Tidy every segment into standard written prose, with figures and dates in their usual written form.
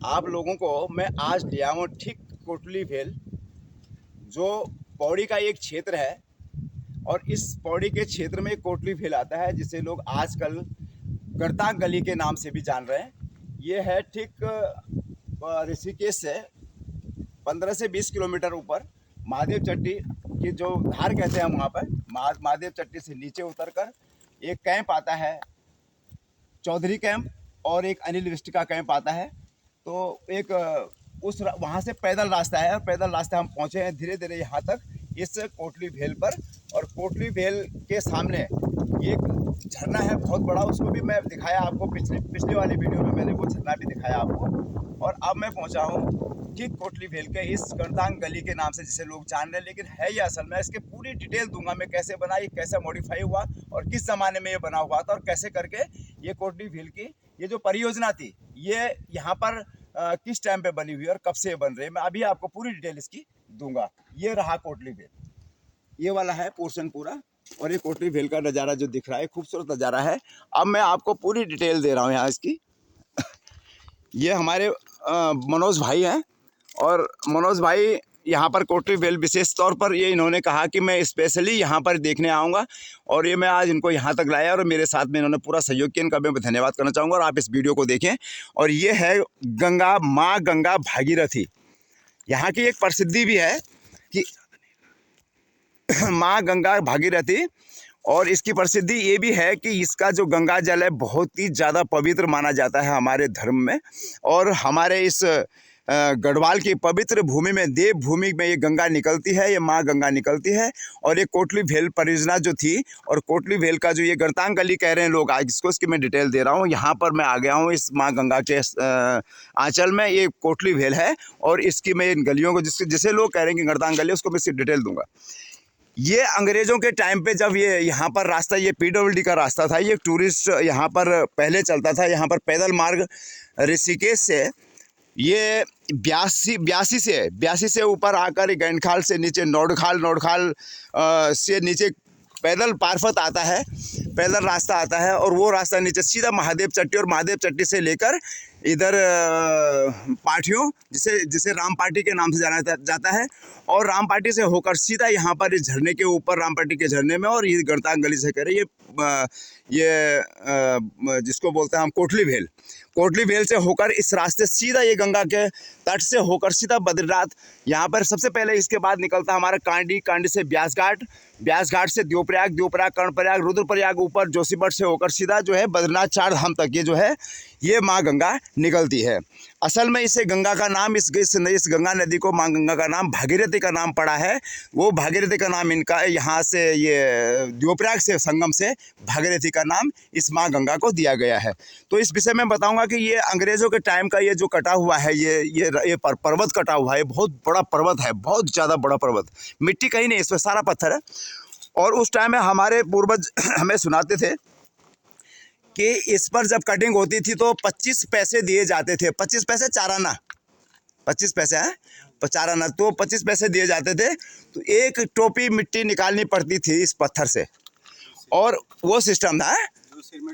आप लोगों को मैं आज ले आऊँ ठीक कोटली भेल, जो पौड़ी का एक क्षेत्र है। और इस पौड़ी के क्षेत्र में कोटली भेल आता है, जिसे लोग आजकल गड़तांग गली के नाम से भी जान रहे हैं। ये है ठीक ऋषिकेश से 15 से 20 किलोमीटर ऊपर महादेव चट्टी की जो धार कहते हैं वहाँ पर महादेव चट्टी से नीचे उतरकर एक कैंप आता है, चौधरी कैंप, और एक अनिल विष्ट का कैंप आता है। तो एक उस वहाँ से पैदल रास्ता है, और पैदल रास्ते हम पहुँचे हैं धीरे धीरे यहाँ तक इस कोटली भेल पर। और कोटली भेल के सामने एक झरना है बहुत बड़ा, उसको भी मैं दिखाया आपको, पिछले वाली वीडियो में मैंने वो झरना भी दिखाया आपको। और अब मैं पहुँचा हूँ ठीक कोटली भेल के इस गड़तांग गली के नाम से, जिसे लोग जान रहे हैं, लेकिन है ये असल में। इसकी पूरी डिटेल दूंगा मैं, कैसे बना, ये कैसे मॉडिफाई हुआ और किस ज़माने में ये बना हुआ था, और कैसे करके ये कोटली भेल की ये जो परियोजना थी ये यहाँ पर किस टाइम पे बनी हुई है और कब से बन रही है, मैं अभी आपको पूरी डिटेल इसकी दूंगा। ये रहा कोटली भेल, ये वाला है पोर्शन पूरा, और ये कोटली भेल का नज़ारा जो दिख रहा है खूबसूरत नज़ारा है। अब मैं आपको पूरी डिटेल दे रहा हूँ यहाँ इसकी। ये हमारे मनोज भाई हैं, और मनोज भाई यहाँ पर कोटली भेल विशेष तौर पर ये इन्होंने कहा कि मैं स्पेशली यहाँ पर देखने आऊँगा, और ये मैं आज इनको यहाँ तक लाया और मेरे साथ में इन्होंने पूरा सहयोग किया। इनका मैं धन्यवाद करना चाहूँगा, और आप इस वीडियो को देखें। और ये है गंगा, माँ गंगा भागीरथी। यहाँ की एक प्रसिद्धि भी है कि माँ गंगा भागीरथी, और इसकी प्रसिद्धि ये भी है कि इसका जो गंगा जल है बहुत ही ज़्यादा पवित्र माना जाता है हमारे धर्म में। और हमारे इस गढ़वाल की पवित्र भूमि में, देव भूमि में ये गंगा निकलती है, ये माँ गंगा निकलती है। और ये कोटली भेल परियोजना जो थी, और कोटली भेल का जो ये गड़तांग गली कह रहे हैं लोग आज इसको, इसकी मैं डिटेल दे रहा हूँ। यहाँ पर मैं आ गया हूँ इस माँ गंगा के आंचल में, ये कोटली भेल है। और इसकी मैं इन गलियों को जिसे लोग कह रहे हैं कि गड़तांग गली, उसको मैं इसकी डिटेल दूंगा। ये अंग्रेज़ों के टाइम पे जब ये यहाँ पर रास्ता, ये पीडब्ल्यूडी का रास्ता था, ये टूरिस्ट यहाँ पर पहले चलता था। यहाँ पर पैदल मार्ग ऋषिकेश से ये ब्यासी से ऊपर आकर गैंडखाल से नीचे नौडखाल से नीचे पैदल पारफत आता है, पैदल रास्ता आता है। और वो रास्ता नीचे सीधा महादेव चट्टी, और महादेव चट्टी से लेकर इधर पाटियों, जिसे राम पाटी के नाम से जाना जाता है, और राम पाटी से होकर सीधा यहाँ पर इस झरने के ऊपर, राम पाटी के झरने में, और ये गड़तांग गली से कह रहे ये जिसको बोलते हैं हम कोटली भेल से होकर इस रास्ते सीधा ये गंगा के तट से होकर सीधा बद्रीनाथ। यहाँ पर सबसे पहले इसके बाद निकलता हमारा कांडी से ब्यासघाट से द्योप्रयाग कर्णप्रयाग, रुद्रप्रयाग, ऊपर जोशीमठ से होकर सीधा जो है बद्रीनाथ 4 धाम तक ये जो है ये माँ गंगा निकलती है। असल में इसे गंगा का नाम, इस गंगा नदी को माँ गंगा का नाम भागीरथी का नाम पड़ा है। वो भागीरथी का नाम इनका यहाँ से, ये द्योप्रयाग से संगम से भागीरथी का नाम इस माँ गंगा को दिया गया है। तो इस विषय में बताऊंगा कि ये अंग्रेज़ों के टाइम का ये जो कटा हुआ है, ये पर्वत कटा हुआ है, बहुत बड़ा पर्वत है, बहुत ज़्यादा बड़ा पर्वत, मिट्टी कहीं नहीं, इसमें सारा पत्थर है। और उस टाइम में हमारे पूर्वज हमें सुनाते थे कि इस पर जब कटिंग होती थी तो 25 पैसे दिए जाते थे। 25 पैसे चाराना, 25 पैसे हैं चाराना, तो 25 पैसे दिए जाते थे। तो एक टोपी मिट्टी निकालनी पड़ती थी इस पत्थर से, और वो सिस्टम था।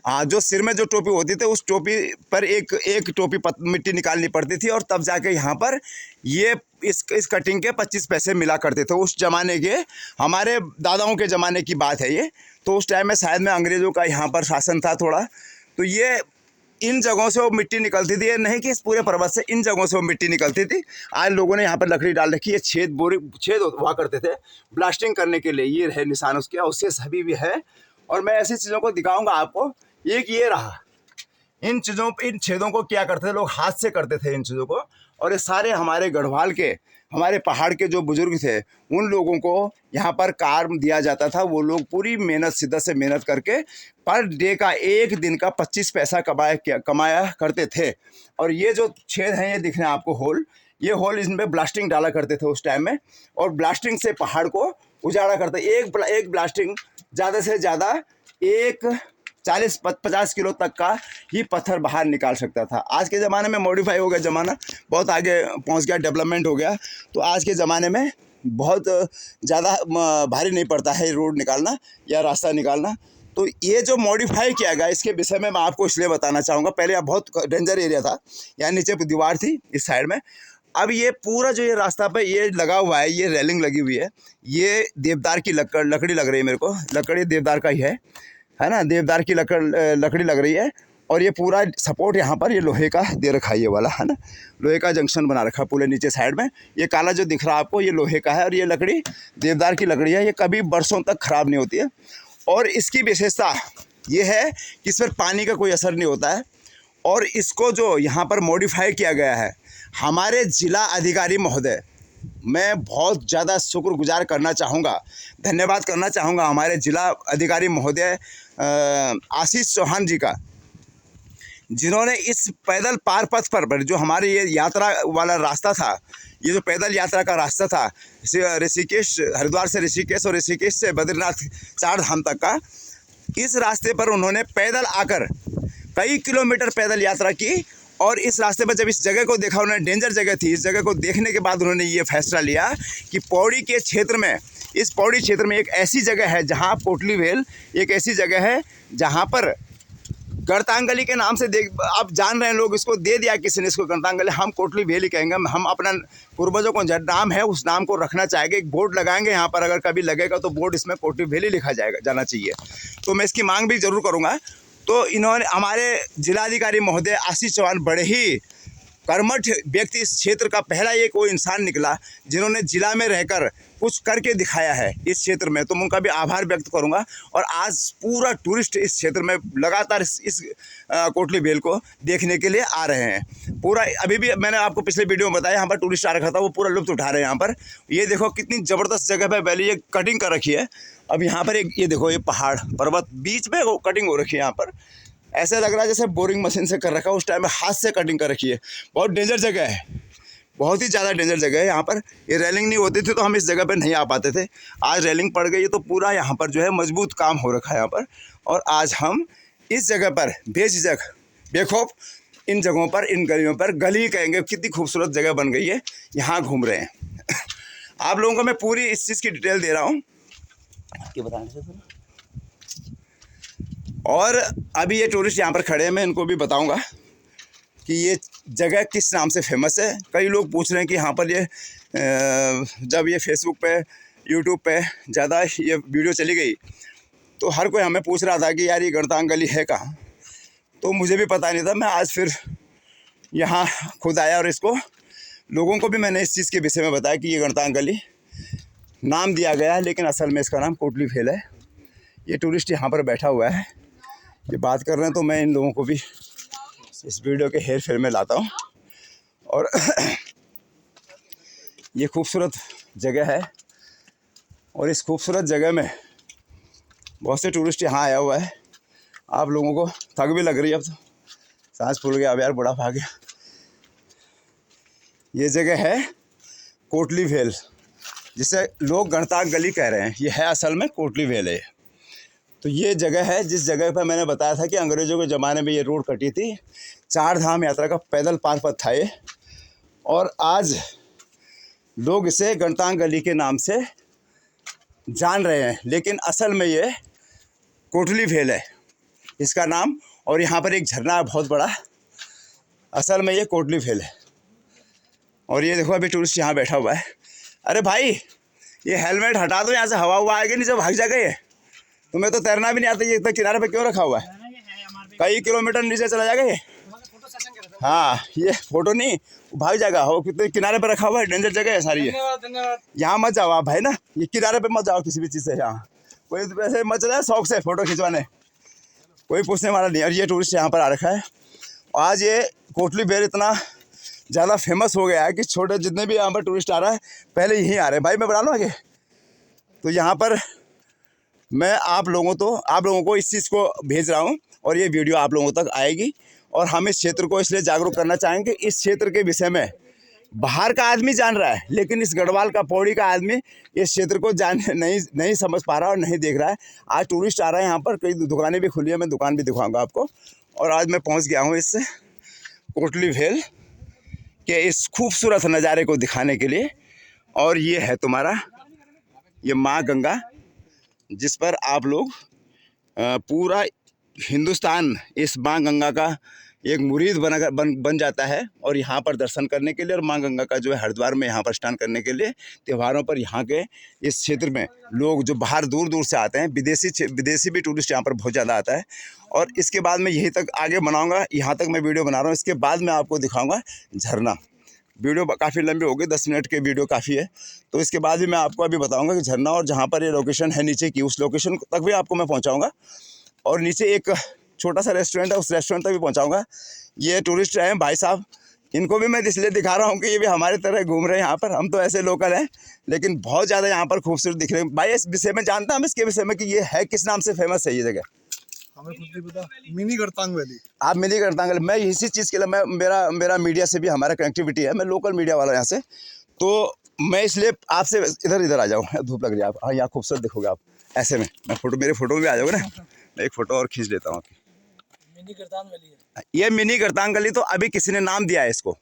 हाँ, जो सिर में जो टोपी होती थी, उस टोपी पर एक टोपी मिट्टी निकालनी पड़ती थी, और तब जाके यहाँ पर ये इस कटिंग के 25 पैसे मिला करते थे। उस जमाने के, हमारे दादाओं के ज़माने की बात है ये। तो उस टाइम में शायद में अंग्रेज़ों का यहाँ पर शासन था थोड़ा, तो ये इन जगहों से वो मिट्टी निकलती थी। ये नहीं कि इस पूरे पर्वत से, इन जगहों से वो मिट्टी निकलती थी। आज लोगों ने यहाँ पर लकड़ी डाल रखी है, छेद हुआ करते थे ब्लास्टिंग करने के लिए। ये है निशान उसके, उससे सभी भी है। और मैं ऐसी चीज़ों को दिखाऊंगा आपको। एक ये रहा, इन छेदों को क्या करते थे लोग, हाथ से करते थे इन चीज़ों को। और ये सारे हमारे गढ़वाल के, हमारे पहाड़ के जो बुजुर्ग थे, उन लोगों को यहाँ पर काम दिया जाता था। वो लोग पूरी मेहनत, शिद्दत से मेहनत करके पर डे का, एक दिन का 25 पैसा कमाया करते थे। और ये जो छेद हैं, ये दिख रहे हैं आपको होल, ये होल, इसमें ब्लास्टिंग डाला करते थे उस टाइम में, और ब्लास्टिंग से पहाड़ को उजाड़ा करते। एक ब्लास्टिंग ज़्यादा से ज़्यादा 40-50 किलो तक का ही पत्थर बाहर निकाल सकता था। आज के ज़माने में मॉडिफाई हो गया, ज़माना बहुत आगे पहुंच गया, डेवलपमेंट हो गया। तो आज के ज़माने में बहुत ज़्यादा भारी नहीं पड़ता है रोड निकालना या रास्ता निकालना। तो ये जो मॉडिफाई किया गया इसके विषय में मैं आपको इसलिए बताना चाहूँगा। पहले यहाँ बहुत डेंजर एरिया था, यहाँ नीचे दीवार थी इस साइड में। अब ये पूरा जो ये रास्ता पे ये लगा हुआ है, ये रेलिंग लगी हुई है, ये देवदार की लकड़ी लग रही है मेरे को। लकड़ी देवदार का ही है ना, देवदार की लकड़ी लग रही है। और ये पूरा सपोर्ट यहाँ पर ये लोहे का दे रखा है, ये वाला है ना, लोहे का जंक्शन बना रखा है पूरे नीचे साइड में। ये काला जो दिख रहा है आपको, ये लोहे का है और ये लकड़ी देवदार की लकड़ी है। ये कभी बरसों तक ख़राब नहीं होती है। और इसकी विशेषता ये है कि इस पर पानी का कोई असर नहीं होता है। और इसको जो यहाँ पर मॉडिफाई किया गया है, हमारे ज़िला अधिकारी महोदय, मैं बहुत ज़्यादा शुक्रगुजार करना चाहूँगा, धन्यवाद करना चाहूँगा हमारे ज़िला अधिकारी महोदय आशीष चौहान जी का, जिन्होंने इस पैदल पार पथ पर जो हमारी ये यात्रा वाला रास्ता था, ये जो पैदल यात्रा का रास्ता था ऋषिकेश, हरिद्वार से ऋषिकेश और ऋषिकेश से बद्रीनाथ 4 धाम तक का, इस रास्ते पर उन्होंने पैदल आकर कई किलोमीटर पैदल यात्रा की। और इस रास्ते पर जब इस जगह को देखा, उन्होंने डेंजर जगह थी, इस जगह को देखने के बाद उन्होंने ये फैसला लिया कि पौड़ी के क्षेत्र में, इस पौड़ी क्षेत्र में एक ऐसी जगह है जहाँ कोटली भेल एक ऐसी जगह है जहाँ पर गणतांगली के नाम से आप जान रहे हैं, लोग इसको दे दिया किसी ने, इसको गणतांगली, हम कोटली भेल ही कहेंगे। हम अपना पूर्वजों को जो नाम है उस नाम को रखना चाहेंगे। एक बोर्ड लगाएंगे यहाँ पर, अगर कभी लगेगा तो बोर्ड इसमें कोटली भेल ही लिखा जाना चाहिए। तो मैं इसकी मांग भी ज़रूर करूँगा। तो इन्होंने, हमारे जिलाधिकारी महोदय आशीष चौहान बड़े ही कर्मठ व्यक्ति, इस क्षेत्र का पहला एक वो इंसान निकला जिन्होंने जिला में रहकर कुछ करके दिखाया है इस क्षेत्र में। तो मैं उनका भी आभार व्यक्त करूंगा। और आज पूरा टूरिस्ट इस क्षेत्र में लगातार इस कोटली भेल को देखने के लिए आ रहे हैं। पूरा अभी भी मैंने आपको पिछले वीडियो में बताया, यहाँ पर टूरिस्ट आ रखा था, वो पूरा लुत्फ उठा रहे हैं यहाँ पर। ये देखो कितनी ज़बरदस्त जगह पर पहले ये कटिंग कर रखी है। अब यहाँ पर एक ये देखो, ये पहाड़ पर्वत बीच में वो कटिंग हो रखी है यहाँ पर। ऐसा लग रहा है जैसे बोरिंग मशीन से कर रखा है, उस टाइम में हाथ से कटिंग कर रखी है। बहुत डेंजर जगह है, बहुत ही ज़्यादा डेंजर जगह है। यहाँ पर ये रेलिंग नहीं होती थी तो हम इस जगह पे नहीं आ पाते थे। आज रेलिंग पड़ गई है तो पूरा यहाँ पर जो है मजबूत काम हो रखा है यहाँ पर। और आज हम इस जगह पर बेझिझक बेखौफ इन जगहों पर, इन गलियों पर, गली कहेंगे, कितनी खूबसूरत जगह बन गई है, यहाँ घूम रहे हैं। आप लोगों को मैं पूरी इस चीज़ की डिटेल दे रहा हूँ आपके बताने से। और अभी ये टूरिस्ट यहाँ पर खड़े हैं, मैं इनको भी बताऊंगा कि ये जगह किस नाम से फेमस है। कई लोग पूछ रहे हैं कि यहाँ पर ये जब ये फेसबुक पे, यूट्यूब पे ज़्यादा ये वीडियो चली गई तो हर कोई हमें पूछ रहा था कि यार ये गणतांगली है कहाँ। तो मुझे भी पता नहीं था, मैं आज फिर यहाँ खुद आया और इसको लोगों को भी मैंने इस चीज़ के विषय में बताया कि ये गणतांगली नाम दिया गया है, लेकिन असल में इसका नाम कोटली भेल है। ये टूरिस्ट यहाँ पर बैठा हुआ है, ये बात कर रहे हैं, तो मैं इन लोगों को भी इस वीडियो के हेर फेर में लाता हूँ। और ये खूबसूरत जगह है और इस खूबसूरत जगह में बहुत से टूरिस्ट यहाँ आया हुआ है। आप लोगों को थक भी लग रही है, अब तो सांस फूल गया, अब यार बुढ़ा भाग गया। ये जगह है कोटली भेल, जिसे लोग गणतांगली कह रहे हैं, ये है असल में कोटली भेल है। तो ये जगह है जिस जगह पर मैंने बताया था कि अंग्रेज़ों के ज़माने में ये रोड कटी थी, 4 धाम यात्रा का पैदल पार पथ था ये। और आज लोग इसे गणतांगली के नाम से जान रहे हैं, लेकिन असल में ये कोटली भेल है इसका नाम। और यहाँ पर एक झरना है बहुत बड़ा, असल में ये कोटली भेल है। और ये देखो अभी टूरिस्ट यहाँ बैठा हुआ है। अरे भाई ये हेलमेट हटा दो, यहाँ से हवा हुआ आएगी नहीं, जब भाग जाएगा ये। तुम्हें तो तैरना भी नहीं आता, ये इतना किनारे पे क्यों रखा हुआ है? कई किलोमीटर नीचे चला जाएगा ये। हाँ ये फोटो नहीं, भाग जाएगा। हो कितने किनारे पे रखा हुआ है, डेंजर जगह है सारी ये। यहाँ मत जाओ आप भाई ना, ये किनारे पे मत जाओ किसी भी चीज़ से। यहाँ कोई वैसे मत चला शौक से फ़ोटो खिंचवाने, कोई पूछने वाला नहीं। और ये टूरिस्ट यहाँ पर आ रखा है। आज ये कोटली भेल इतना ज़्यादा फेमस हो गया है कि छोटे जितने भी यहाँ पर टूरिस्ट आ रहा है पहले यहीं आ रहे हैं। भाई मैं बता लूँ आगे, तो यहाँ पर मैं आप लोगों को इस चीज़ को भेज रहा हूँ और ये वीडियो आप लोगों तक आएगी। और हम इस क्षेत्र को इसलिए जागरूक करना चाहेंगे, इस क्षेत्र के विषय में बाहर का आदमी जान रहा है, लेकिन इस गढ़वाल का, पौड़ी का आदमी इस क्षेत्र को नहीं समझ पा रहा और नहीं देख रहा है। आज टूरिस्ट आ रहे हैं यहाँ पर, कई दुकानें भी खुली है, मैं दुकान भी दिखाऊंगा आपको। और आज मैं पहुँच गया हूँ इस कोटली भेल के इस खूबसूरत नज़ारे को दिखाने के लिए। और ये है तुम्हारा ये माँ गंगा, जिस पर आप लोग पूरा हिंदुस्तान इस माँ गंगा का एक मुरीद बन जाता है और यहाँ पर दर्शन करने के लिए, और माँ गंगा का जो है हरिद्वार में यहाँ पर स्नान करने के लिए त्योहारों पर यहाँ के इस क्षेत्र में लोग जो बाहर दूर दूर से आते हैं, विदेशी भी टूरिस्ट यहाँ पर बहुत ज़्यादा आता है। और इसके बाद मैं यहीं तक आगे बनाऊँगा, यहाँ तक मैं वीडियो बना रहा हूँ। इसके बाद मैं आपको दिखाऊँगा झरना। वीडियो काफ़ी लंबी हो गई, 10 मिनट के वीडियो काफ़ी है, तो इसके बाद भी मैं आपको अभी बताऊँगा कि झरना और जहाँ पर ये लोकेशन है नीचे की, उस लोकेशन तक भी आपको मैं पहुँचाऊँगा। और नीचे एक छोटा सा रेस्टोरेंट है, उस रेस्टोरेंट तक भी पहुंचाऊंगा। ये टूरिस्ट हैं भाई साहब, इनको भी मैं इसलिए दिखा रहा हूं कि ये भी हमारे तरह घूम रहे हैं यहाँ पर। हम तो ऐसे लोकल हैं, लेकिन बहुत ज़्यादा यहाँ पर खूबसूरत दिख रहे हैं। भाई इस विषय में जानता हम इसके विषय में कि ये है किस नाम से फेमस है ये जगह? हमें खुद नहीं पता। Mini Kartang valley. आप मिनी करतांग वैली, मैं इसी चीज़ के लिए मेरा मीडिया से भी हमारा कनेक्टिविटी है, मैं लोकल मीडिया वाला यहाँ से, तो मैं इसलिए आपसे इधर आ जाऊँ। धूप लग रही है, आप हाँ यहाँ खूबसूरत देखोगे आप ऐसे में। मैं मेरे फोटो में भी आ जाओगे ना, मैं एक फ़ोटो और खींच लेता हूँ आपकी। मिनी करतांग वैली है ये मिनी करतांग गली, तो अभी किसी ने नाम दिया है इसको।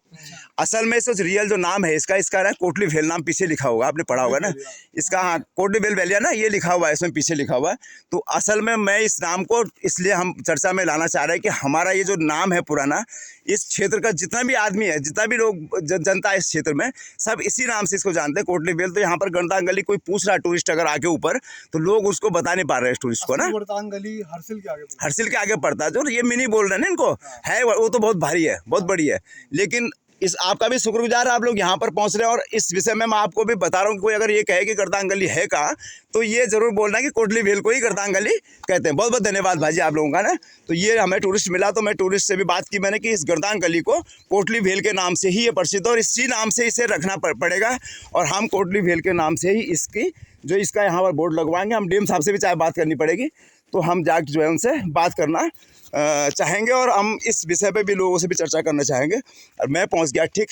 असल में इसका रियल जो नाम है इसका ना कोटली भेल नाम पीछे लिखा होगा, आपने पढ़ा होगा ना इसका। हाँ, कोटली भेल वैलिया ना, ये लिखा हुआ है इसमें, पीछे लिखा हुआ है। तो असल में मैं इस नाम को इसलिए हम चर्चा में लाना चाह रहे हैं कि हमारा ये जो नाम है पुराना, इस क्षेत्र का जितना भी आदमी है, जितना भी लोग जनता है इस क्षेत्र में, सब इसी नाम से इसको जानते हैं, कोटली भेल। तो यहाँ पर करतांग गली कोई पूछ रहा है टूरिस्ट अगर आके ऊपर, तो लोग उसको बता नहीं पा रहे हैं टूरिस्ट को ना। करतांग गली हरसिल के आगे पड़ता है, जो ये मिनी बोल रहे हैं ना इनको, है वो तो बहुत भारी है, बहुत बड़ी है। लेकिन इस आपका भी शुक्रगुजार है, आप लोग यहाँ पर पहुँच रहे हैं। और इस विषय में मैं आपको भी बता रहा हूँ कि कोई अगर ये कहे कि करतांग गली है कहाँ, तो ये ज़रूर बोलना कि कोटली भेल को ही करतांग गली कहते हैं। बहुत बहुत धन्यवाद भाई जी आप लोगों का ना। तो ये हमें टूरिस्ट मिला, तो मैं टूरिस्ट से भी बात की मैंने कि इस करतांग गली को कोटली भेल के नाम से ही ये प्रसिद्ध है, और इसी नाम से इसे रखना पड़ेगा। और हम कोटली भेल के नाम से ही इसका यहाँ पर बोर्ड लगवाएंगे। हम डीएम साहब से भी चाहे बात करनी पड़ेगी, तो हम जाकर जो है उनसे बात करना चाहेंगे, और हम इस विषय पे भी लोगों से भी चर्चा करना चाहेंगे। और मैं पहुंच गया ठीक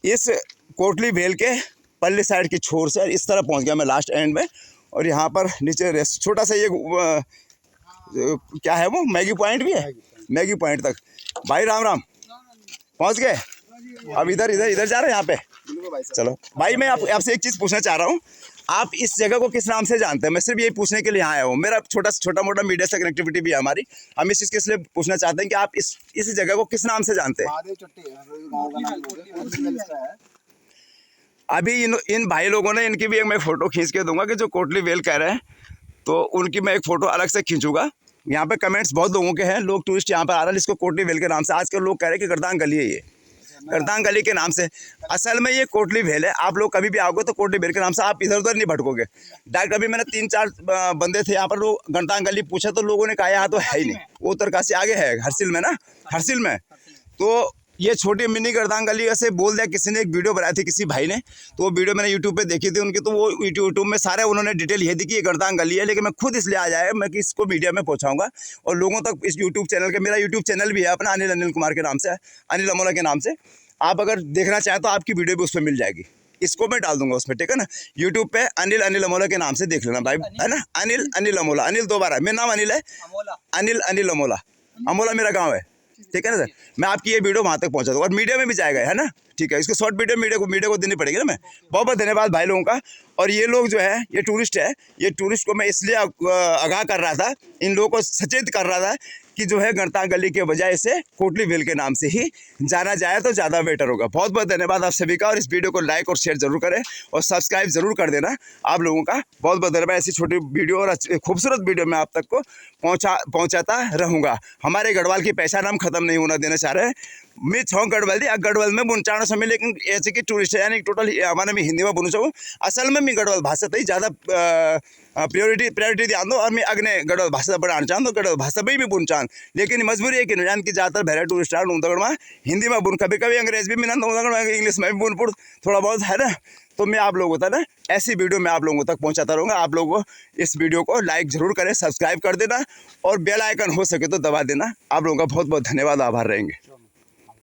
इस कोटली भेल के पल्ली साइड की छोर से, इस तरह पहुंच गया मैं लास्ट एंड में। और यहाँ पर नीचे छोटा सा ये क्या है वो, मैगी पॉइंट भी है, मैगी पॉइंट तक। भाई राम राम, पहुँच गए? अब इधर जा रहे हैं यहाँ पे। चलो भाई, मैं आपसे एक चीज़ पूछना चाह रहा हूँ, आप इस जगह को किस नाम से जानते हैं? मैं सिर्फ यही पूछने के लिए यहाँ आया हूँ। मेरा छोटा मोटा मीडिया से कनेक्टिविटी भी है हमारी। हम इस चीज़ के इसलिए पूछना चाहते हैं कि आप इस जगह को किस नाम से जानते हैं? अभी इन भाई लोगों ने, इनकी भी एक मैं फ़ोटो खींच के दूंगा कि जो कोटली भेल कह रहे हैं, तो उनकी मैं एक फ़ोटो अलग से खींचूंगा। यहाँ पे कमेंट्स बहुत लोगों के हैं, लोग टूरिस्ट यहाँ पर आ रहे हैं इसको कोटली भेल के नाम से। आजकल लोग कह रहे हैं कि करतांग गली है, ये करतांग गली के नाम से। असल में ये कोटली भेल है। आप लोग कभी भी आओगे तो कोटली भेल के नाम से आप इधर उधर नहीं भटकोगे। डायरेक्ट अभी मैंने 3-4 बंदे थे यहाँ पर, लोग करतांग गली पूछा तो लोगों ने कहा यहाँ तो है ही नहीं, वो उत्तरकाशी आगे है, हरसिल में ना, हरसिल में। तो ये छोटी मिनी करतांग गली ऐसे बोल दिया किसी ने, एक वीडियो बनाई थी किसी भाई ने, तो वो वीडियो मैंने यूट्यूब पे देखी थी उनकी, तो वो यूट्यूब में सारे उन्होंने डिटेल ये दी कि ये करतांग गली है। लेकिन मैं खुद इसलिए आ जाए मैं कि इसको मीडिया में पहुंचाऊंगा और लोगों तक इस यूट्यूब चैनल के, मेरा यूट्यूब चैनल भी है अपना, अनिल कुमार के नाम से, अनिल अमोला के नाम से। आप अगर देखना चाहें तो आपकी वीडियो भी उस पर मिल जाएगी, इसको मैं डाल दूंगा उसमें, ठीक है ना। यूट्यूब पे अनिल अमोला के नाम से देख लेना भाई, है ना। अनिल अमोला, अनिल दोबारा, मेरा नाम अनिल है, अनिल अमोला, अमोला मेरा गाँव है, ठीक है ना सर। मैं आपकी ये वीडियो वहाँ तक पहुँचा दूँगा और मीडिया में भी जाएगा, है ना, ठीक है। इसको शॉर्ट वीडियो मीडिया को देनी पड़ेगी ना। मैं बहुत बहुत धन्यवाद भाई लोगों का। और ये लोग जो है, ये टूरिस्ट है, ये टूरिस्ट को मैं इसलिए आगाह कर रहा था, इन लोगों को सचेत कर रहा था कि जो है करतांग गली के बजाय इसे कोटली भेल के नाम से ही जाना जाए तो ज़्यादा बेटर होगा। बहुत बहुत धन्यवाद आप सभी का। और इस वीडियो को लाइक और शेयर जरूर करें और सब्सक्राइब जरूर कर देना आप लोगों का। बहुत बहुत धन्यवाद। ऐसी छोटी वीडियो और खूबसूरत वीडियो मैं आप तक को पहुँचाता रहूँगा। हमारे गढ़वाल की पहचान हम खत्म नहीं होना देना चाह रहे हैं। मैं छो गढ़वाल में बुनचाणो समय, लेकिन ऐसे कि टूरिस्ट है यानी टोटल हमारे में हिंदी में बोलूँ चाहूँ। असल में मैं गढ़वाल भाषा ही ज़्यादा प्रायोरिटी ध्यान दो और मैं अग्ने गढ़वाल भाषा बढ़ाना चाहूँ, तो गढ़वाल भाषा भी मैं बुन चाहूँ। लेकिन मजबूरी है कि जान की ज़्यादातर भैरा टूरिस्ट आ में हिंदी में बुन, कभी कभी अंग्रेज भी मिला, इंग्लिश में भी बुन पुर थोड़ा बहुत है ना। तो मैं आप लोगों तक ना ऐसी वीडियो मैं आप लोगों तक पहुंचाता रहूँगा। आप लोगों को इस वीडियो को लाइक ज़रूर करें, सब्सक्राइब कर देना और बेल आइकन हो सके तो दबा देना। आप लोगों का बहुत बहुत धन्यवाद, आभार रहेंगे।